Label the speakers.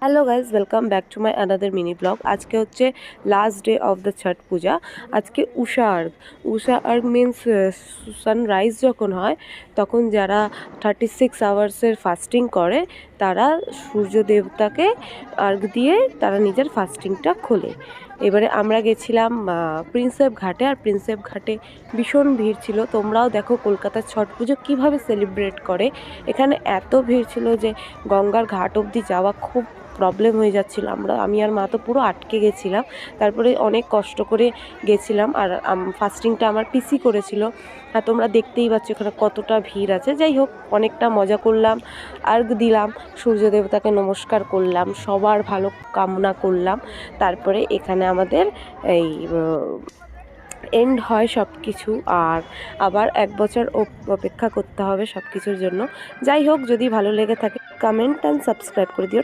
Speaker 1: Hello guys, welcome back to my another mini blog. আজকে হচ্ছে last day of the ছট পূজা। আজকে উষা erg means sunrise যখন হয় তখন যারা 36 আওয়ার্সের ফাস্টিং করে তারা সূর্য দেবতাকে আর্গ দিয়ে তারা নিজের ফাস্টিংটা খোলে। এবারে আমরা গেছিলাম প্রিন্সেপ ঘাটে, আর প্রিন্সেপ ঘাটে ভীষণ ভিড় ছিল। তোমরাও দেখো কলকাতার ছট পুজো কীভাবে সেলিব্রেট করে। এখানে এত ভিড় ছিল যে গঙ্গার ঘাট অবধি যাওয়া খুব প্রবলেম হয়ে যাচ্ছিলো। আমি আর মা তো পুরো আটকে গেছিলাম। তারপরে অনেক কষ্ট করে গেছিলাম, আর ফাস্টিংটা আমার পিসি করেছিল। আর তোমরা দেখতেই পাচ্ছ এখানে কতটা ভিড় আছে। যাই হোক, অনেকটা মজা করলাম, আর্ঘ দিলাম, সূর্য দেবতাকে নমস্কার করলাম, সবার ভালো কামনা করলাম। তারপরে এখানে আমাদের এই এন্ড হয় সব কিছু, আর আবার 1 বছর অপেক্ষা করতে হবে সব কিছুর জন্য। যাই হোক, যদি ভালো লেগে থাকে কমেন্ট অ্যান্ড সাবস্ক্রাইব করে দিও।